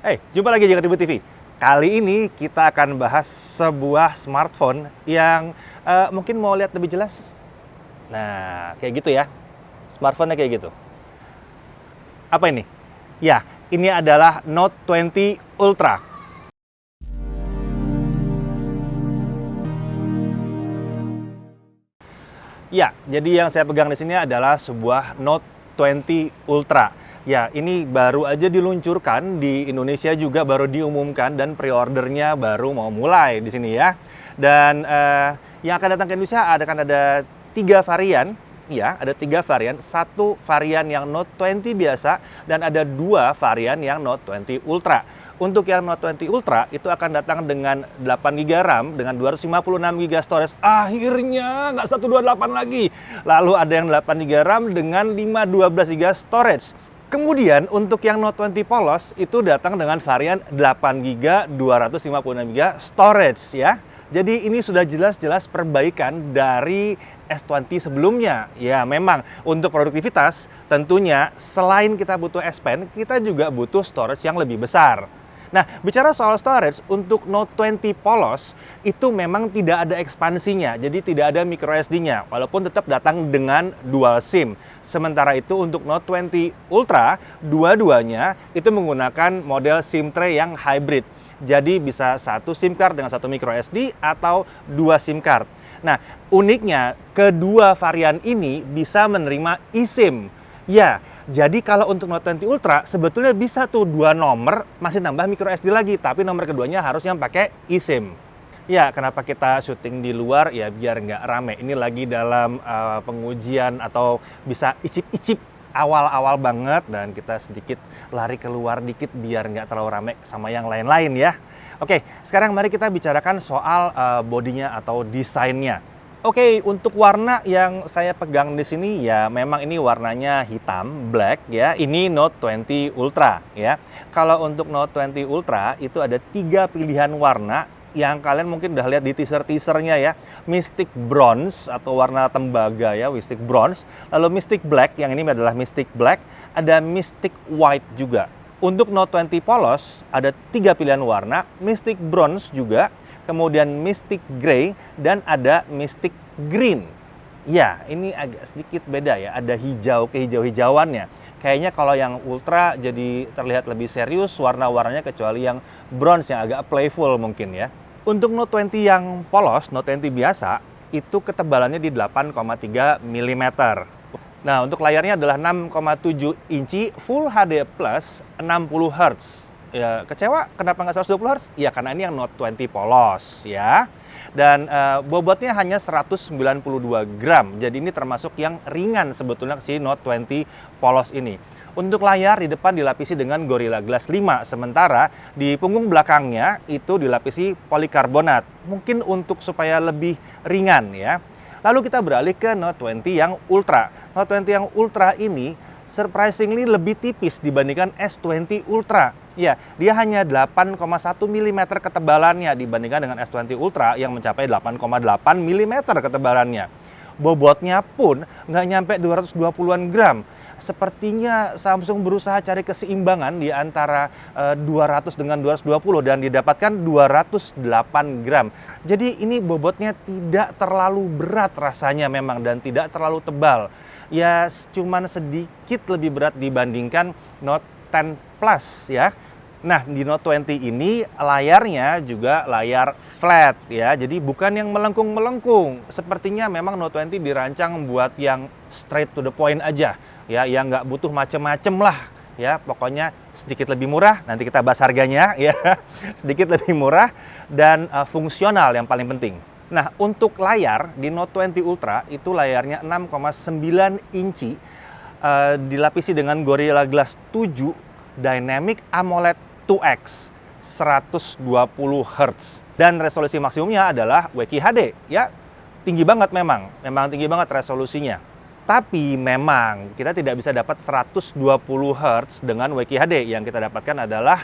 Jumpa lagi di Tribun TV. Kali ini kita akan bahas sebuah smartphone yang mungkin mau lihat lebih jelas. Nah, kayak gitu ya. Smartphone-nya kayak gitu. Apa ini? Ya, ini adalah Note 20 Ultra. Ya, jadi yang saya pegang di sini adalah sebuah Note 20 Ultra. Ya, ini baru aja diluncurkan di Indonesia, juga baru diumumkan dan pre-ordernya baru mau mulai di sini ya. Dan yang akan datang ke Indonesia ada 3 varian. Ya, ada 3 varian. Satu varian yang Note 20 biasa dan ada 2 varian yang Note 20 Ultra. Untuk yang Note 20 Ultra itu akan datang dengan 8GB RAM dengan 256GB storage. Akhirnya nggak 128 lagi. Lalu ada yang 8GB RAM dengan 512GB storage. Kemudian untuk yang Note 20 polos itu datang dengan varian 8GB 256GB storage ya. Jadi ini sudah jelas-jelas perbaikan dari S20 sebelumnya. Ya memang untuk produktivitas tentunya selain kita butuh S Pen, kita juga butuh storage yang lebih besar. Nah, bicara soal storage, untuk Note 20 polos itu memang tidak ada ekspansinya, jadi tidak ada microSD-nya, walaupun tetap datang dengan dual SIM. Sementara itu untuk Note 20 Ultra, dua-duanya itu menggunakan model SIM tray yang hybrid. Jadi bisa satu SIM card dengan satu microSD atau 2 SIM card. Nah, uniknya kedua varian ini bisa menerima eSIM. Ya, jadi kalau untuk Note 20 Ultra sebetulnya bisa tuh 2 nomor masih tambah microSD lagi, tapi nomor keduanya harus yang pakai eSIM. Ya, kenapa kita syuting di luar? Ya biar nggak rame. Ini lagi dalam pengujian atau bisa icip-icip awal-awal banget, dan kita sedikit lari keluar dikit biar nggak terlalu rame sama yang lain-lain ya. Oke, sekarang mari kita bicarakan soal bodinya atau desainnya. Oke, untuk warna yang saya pegang di sini ya memang ini warnanya hitam, black ya. Ini Note 20 Ultra ya. Kalau untuk Note 20 Ultra itu ada 3 pilihan warna yang kalian mungkin udah lihat di teaser-teasernya ya. Mystic Bronze atau warna tembaga ya, Mystic Bronze. Lalu Mystic Black, yang ini adalah Mystic Black. Ada Mystic White juga. Untuk Note 20 polos ada 3 pilihan warna, Mystic Bronze juga, kemudian Mystic Grey, dan ada Mystic Green. Ya, ini agak sedikit beda ya, ada hijau kehijau-hijauannya. Kayaknya kalau yang Ultra jadi terlihat lebih serius warna-warnanya, kecuali yang Bronze yang agak playful mungkin ya. Untuk Note 20 yang polos, Note 20 biasa, itu ketebalannya di 8,3 mm. Nah, untuk layarnya adalah 6,7 inci Full HD Plus 60 Hz. Ya, kecewa kenapa nggak 120 Hz? Ya karena ini yang Note 20 polos ya. Dan bobotnya hanya 192 gram. Jadi ini termasuk yang ringan sebetulnya si Note 20 polos ini. Untuk layar di depan dilapisi dengan Gorilla Glass 5, sementara di punggung belakangnya itu dilapisi polikarbonat. Mungkin untuk supaya lebih ringan ya. Lalu kita beralih ke Note 20 yang Ultra. Note 20 yang Ultra ini surprisingly lebih tipis dibandingkan S20 Ultra. Ya, dia hanya 8,1 mm ketebalannya dibandingkan dengan S20 Ultra yang mencapai 8,8 mm ketebalannya. Bobotnya pun nggak nyampe 220-an gram. Sepertinya Samsung berusaha cari keseimbangan di antara 200 dengan 220 dan didapatkan 208 gram. Jadi ini bobotnya tidak terlalu berat rasanya memang dan tidak terlalu tebal. Ya cuman sedikit lebih berat dibandingkan Note 10 Plus ya. Nah, di Note 20 ini layarnya juga layar flat ya. Jadi bukan yang melengkung-melengkung. Sepertinya memang Note 20 dirancang buat yang straight to the point aja. Ya, yang nggak butuh macem-macem lah. Ya, pokoknya sedikit lebih murah. Nanti kita bahas harganya ya. Sedikit lebih murah dan fungsional yang paling penting. Nah, untuk layar di Note 20 Ultra itu layarnya 6,9 inci, dilapisi dengan Gorilla Glass 7 Dynamic AMOLED 2X 120 Hz. Dan resolusi maksimumnya adalah WQHD. Ya, tinggi banget memang tinggi banget resolusinya. Tapi memang kita tidak bisa dapat 120 Hz dengan WQHD. Yang kita dapatkan adalah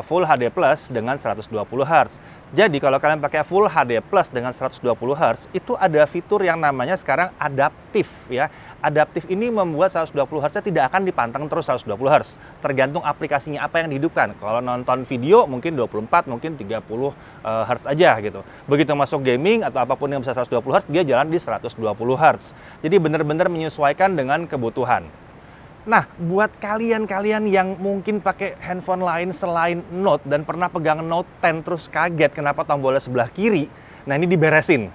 Full HD Plus dengan 120 Hz. Jadi kalau kalian pakai Full HD Plus dengan 120 Hz, itu ada fitur yang namanya sekarang adaptif ya. Adaptif ini membuat 120 Hz tidak akan dipantang terus 120 Hz. Tergantung aplikasinya apa yang dihidupkan. Kalau nonton video mungkin 24, mungkin 30 Hz aja gitu. Begitu masuk gaming atau apapun yang bisa 120 Hz, dia jalan di 120 Hz. Jadi benar-benar menyesuaikan dengan kebutuhan. Nah, buat kalian-kalian yang mungkin pakai handphone lain selain Note dan pernah pegang Note 10 terus kaget kenapa tombolnya sebelah kiri, nah ini diberesin.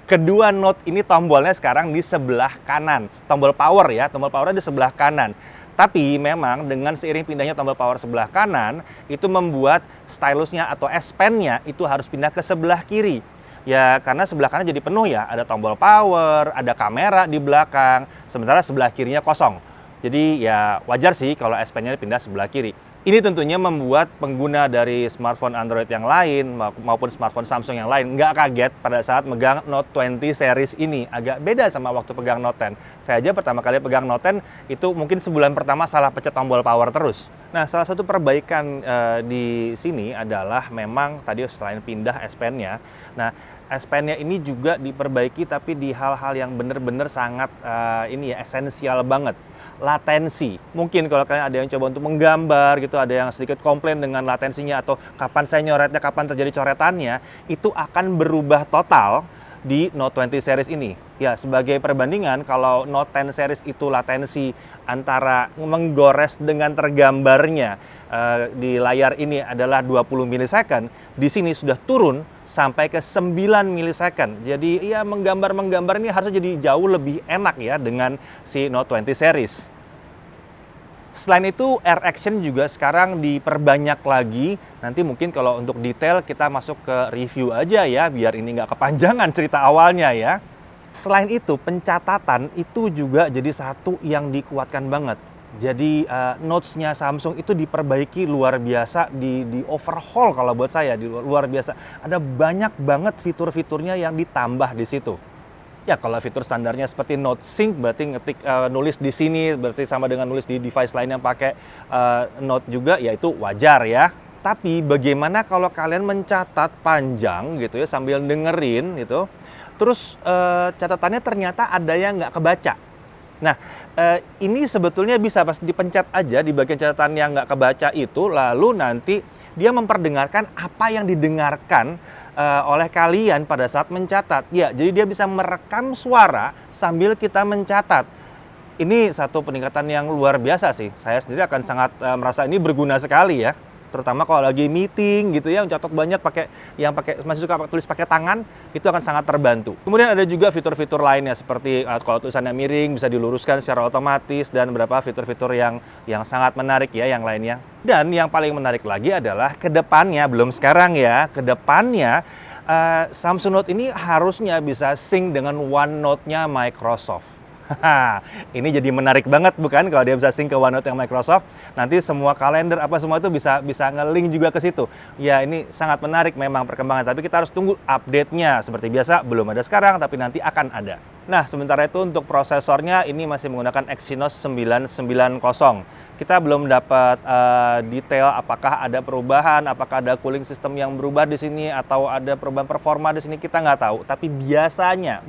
Kedua Note ini tombolnya sekarang di sebelah kanan. Tombol power ya, tombol powernya di sebelah kanan. Tapi memang dengan seiring pindahnya tombol power sebelah kanan, itu membuat stylusnya atau S Pen-nya itu harus pindah ke sebelah kiri. Ya karena sebelah kanan jadi penuh ya, ada tombol power, ada kamera di belakang, sementara sebelah kirinya kosong. Jadi ya wajar sih kalau S Pen-nya pindah sebelah kiri. Ini tentunya membuat pengguna dari smartphone Android yang lain maupun smartphone Samsung yang lain nggak kaget pada saat megang Note 20 series ini. Agak beda sama waktu pegang Note 10. Saya aja pertama kali pegang Note 10 itu mungkin sebulan pertama salah pencet tombol power terus. Nah, salah satu perbaikan di sini adalah memang tadi selain pindah S Pen-nya, nah S Pen-nya ini juga diperbaiki tapi di hal-hal yang benar-benar sangat esensial banget. Latensi. Mungkin kalau kalian ada yang coba untuk menggambar gitu, ada yang sedikit komplain dengan latensinya atau kapan saya nyoretnya, kapan terjadi coretannya, itu akan berubah total di Note 20 series ini. Ya, sebagai perbandingan, kalau Note 10 series itu latensi antara menggores dengan tergambarnya di layar ini adalah 20 milisecond, di sini sudah turun sampai ke 9 milisecond. Jadi ya menggambar ini harusnya jadi jauh lebih enak ya dengan si Note 20 series. Selain itu, Air Action juga sekarang diperbanyak lagi. Nanti mungkin kalau untuk detail kita masuk ke review aja ya, biar ini nggak kepanjangan cerita awalnya ya. Selain itu, pencatatan itu juga jadi satu yang dikuatkan banget. Jadi notes-nya Samsung itu diperbaiki luar biasa, di overhaul kalau buat saya, luar biasa. Ada banyak banget fitur-fiturnya yang ditambah di situ. Ya kalau fitur standarnya seperti Note Sync berarti ngetik nulis di sini berarti sama dengan nulis di device lain yang pakai Note juga, ya itu wajar ya. Tapi bagaimana kalau kalian mencatat panjang gitu ya sambil dengerin gitu, terus catatannya ternyata ada yang nggak kebaca. Nah ini sebetulnya bisa pas dipencet aja di bagian catatan yang nggak kebaca itu, lalu nanti dia memperdengarkan apa yang didengarkan oleh kalian pada saat mencatat. Ya, jadi dia bisa merekam suara sambil kita mencatat. Ini satu peningkatan yang luar biasa sih. Saya sendiri akan sangat merasa ini berguna sekali ya. Terutama kalau lagi meeting gitu ya, mencatat banyak masih suka tulis pakai tangan, itu akan sangat terbantu. Kemudian ada juga fitur-fitur lainnya seperti kalau tulisannya miring bisa diluruskan secara otomatis dan beberapa fitur-fitur yang sangat menarik ya yang lainnya. Dan yang paling menarik lagi adalah kedepannya, belum sekarang ya, kedepannya Samsung Note ini harusnya bisa sync dengan OneNote-nya Microsoft. Ini jadi menarik banget bukan kalau dia bisa sync ke OneNote yang Microsoft. Nanti semua kalender apa semua itu bisa nge-link juga ke situ. Ya ini sangat menarik memang perkembangan, tapi kita harus tunggu update-nya. Seperti biasa belum ada sekarang tapi nanti akan ada. Nah, sementara itu untuk prosesornya ini masih menggunakan Exynos 990. Kita belum dapat detail apakah ada perubahan, apakah ada cooling system yang berubah di sini atau ada perubahan performa di sini, kita nggak tahu. Tapi biasanya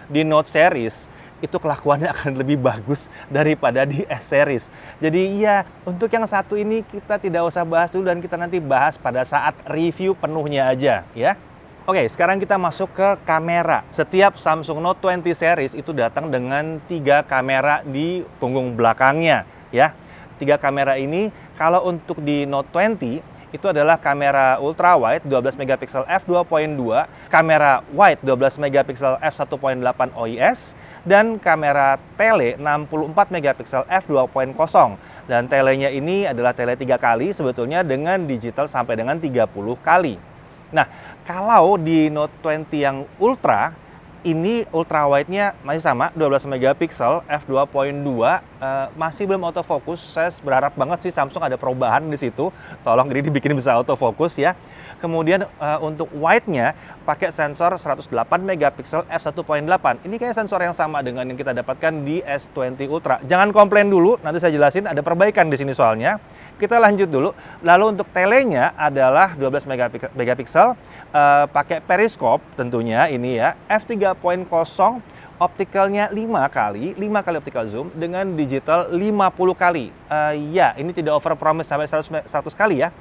di Note series itu kelakuannya akan lebih bagus daripada di S series. Jadi ya untuk yang satu ini kita tidak usah bahas dulu dan kita nanti bahas pada saat review penuhnya aja ya. Oke, sekarang kita masuk ke kamera. Setiap Samsung Note 20 series itu datang dengan 3 kamera di punggung belakangnya ya. 3 kamera ini kalau untuk di Note 20 itu adalah kamera ultra wide 12 megapiksel f2.2, kamera wide 12 megapiksel f1.8 OIS, dan kamera tele 64 megapiksel f2.0. Dan telenya ini adalah tele 3 kali sebetulnya dengan digital sampai dengan 30 kali. Nah, kalau di Note 20 yang ultra, ini ultra wide-nya masih sama 12 megapiksel f2.2, masih belum autofocus. Saya berharap banget sih Samsung ada perubahan di situ. Tolong ini dibikin bisa autofocus ya. Kemudian untuk wide-nya pakai sensor 108 megapiksel f1.8. Ini kayak sensor yang sama dengan yang kita dapatkan di S20 Ultra. Jangan komplain dulu, nanti saya jelasin ada perbaikan di sini soalnya. Kita lanjut dulu. Lalu untuk telenya adalah 12 megapiksel, pakai periskop tentunya ini ya, f3.0 optikalnya 5 kali, 5 kali optical zoom dengan digital 50 kali. Ya, ini tidak over promise sampai 100 kali ya.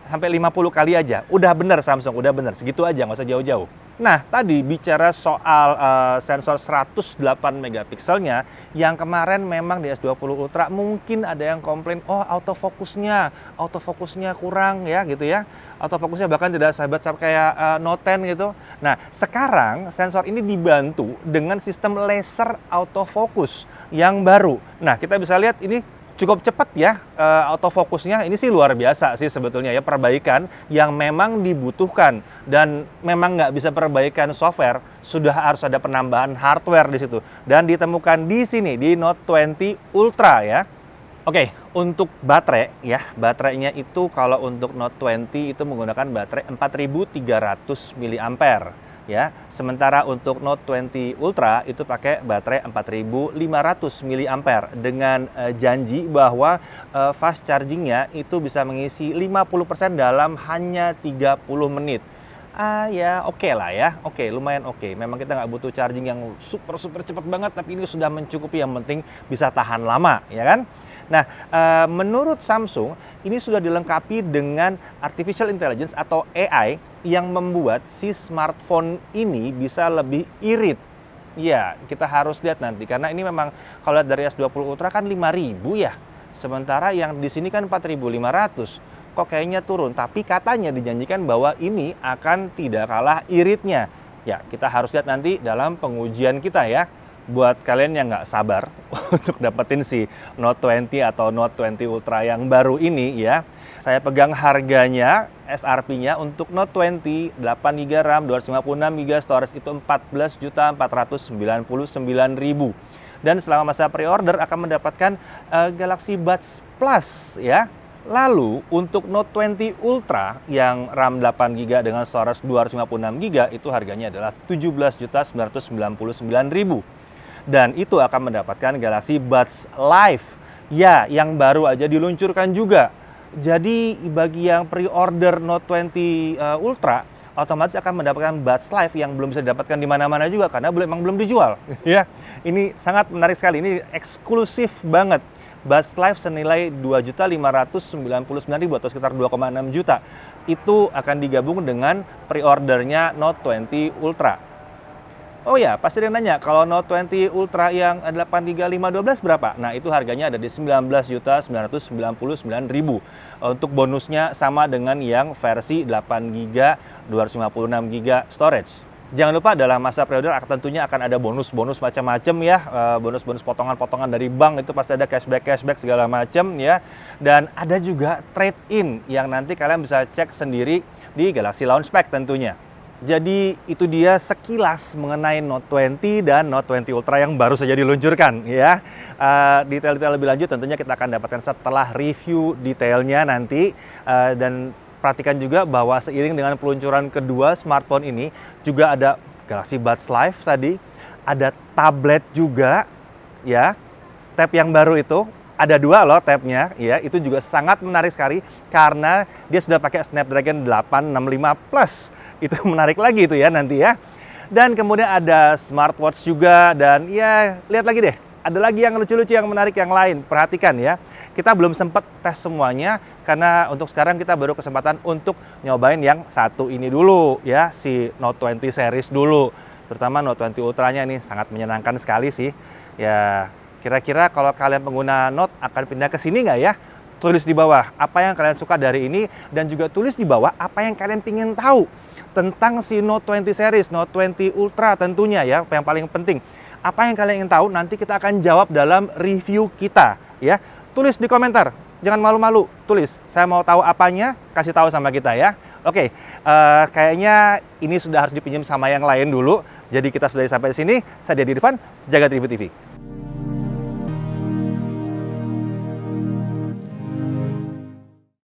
Sampai 50 kali aja. Udah bener Samsung, udah bener. Segitu aja, nggak usah jauh-jauh. Nah, tadi bicara soal sensor 108 megapikselnya, yang kemarin memang di S20 Ultra mungkin ada yang komplain, oh autofokusnya kurang ya gitu ya. Autofokusnya bahkan tidak sahabat kayak Note 10 gitu. Nah, sekarang sensor ini dibantu dengan sistem laser autofocus yang baru. Nah, kita bisa lihat ini cukup cepat ya autofokusnya. Ini sih luar biasa sih sebetulnya ya, perbaikan yang memang dibutuhkan dan memang nggak bisa perbaikan software, sudah harus ada penambahan hardware di situ dan ditemukan di sini di Note 20 Ultra ya. Oke, untuk baterai ya, baterainya itu kalau untuk Note 20 itu menggunakan baterai 4300 mAh. Ya, sementara untuk Note 20 Ultra itu pakai baterai 4500 mAh dengan janji bahwa fast chargingnya itu bisa mengisi 50% dalam hanya 30 menit. Ya oke lah ya, oke, lumayan oke. Memang kita nggak butuh charging yang super cepat banget, tapi ini sudah mencukupi, yang penting bisa tahan lama, ya kan? Nah, menurut Samsung, ini sudah dilengkapi dengan Artificial Intelligence atau AI yang membuat si smartphone ini bisa lebih irit. Ya, kita harus lihat nanti, karena ini memang kalau lihat dari S20 Ultra kan 5.000 ya. Sementara yang di sini kan 4.500. Kok kayaknya turun, tapi katanya dijanjikan bahwa ini akan tidak kalah iritnya. Ya, kita harus lihat nanti dalam pengujian kita ya. Buat kalian yang nggak sabar untuk dapetin si Note 20 atau Note 20 Ultra yang baru ini ya, saya pegang harganya, SRP-nya untuk Note 20 8GB RAM, 256GB storage itu 14.499.000. Dan selama masa pre-order akan mendapatkan Galaxy Buds Plus ya. Lalu untuk Note 20 Ultra yang RAM 8GB dengan storage 256GB itu harganya adalah 17.999.000. Dan itu akan mendapatkan Galaxy Buds Live ya, yang baru aja diluncurkan juga. Jadi bagi yang pre-order Note 20 Ultra otomatis akan mendapatkan Buds Live yang belum bisa didapatkan di mana-mana juga karena memang belum dijual ya. Ini sangat menarik sekali, ini eksklusif banget. Buds Live senilai 2.599.000 atau sekitar 2,6 juta. Itu akan digabung dengan pre-ordernya Note 20 Ultra. Oh ya, pasti ada yang nanya, kalau Note 20 Ultra yang 8GB 512 berapa? Nah, itu harganya ada di 19.999.000. Untuk bonusnya sama dengan yang versi 8GB 256GB storage. Jangan lupa dalam masa pre-order tentunya akan ada bonus-bonus macam-macam ya, bonus-bonus potongan-potongan dari bank, itu pasti ada cashback segala macam ya. Dan ada juga trade-in yang nanti kalian bisa cek sendiri di Galaxy Launchpad tentunya. Jadi itu dia sekilas mengenai Note 20 dan Note 20 Ultra yang baru saja diluncurkan ya. Detail-detail lebih lanjut tentunya kita akan dapatkan setelah review detailnya nanti. Dan perhatikan juga bahwa seiring dengan peluncuran kedua smartphone ini juga ada Galaxy Buds Live tadi, ada tablet juga ya. Tab yang baru itu ada 2 loh tabnya ya, itu juga sangat menarik sekali karena dia sudah pakai Snapdragon 865 Plus. Itu menarik lagi itu ya nanti ya. Dan kemudian ada smartwatch juga, dan ya lihat lagi deh, ada lagi yang lucu-lucu yang menarik yang lain. Perhatikan ya, kita belum sempat tes semuanya karena untuk sekarang kita baru kesempatan untuk nyobain yang satu ini dulu ya, si Note 20 series dulu. Terutama Note 20 Ultranya ini sangat menyenangkan sekali sih. Ya, kira-kira kalau kalian pengguna Note akan pindah ke sini nggak ya? Tulis di bawah apa yang kalian suka dari ini, dan juga tulis di bawah apa yang kalian ingin tahu tentang si Note 20 series, Note 20 Ultra tentunya ya, yang paling penting. Apa yang kalian ingin tahu nanti kita akan jawab dalam review kita ya. Tulis di komentar, jangan malu-malu, tulis. Saya mau tahu apanya, kasih tahu sama kita ya. Oke, kayaknya ini sudah harus dipinjam sama yang lain dulu. Jadi kita sudah sampai di sini. Saya Dedi Irfan, jaga Tribun TV.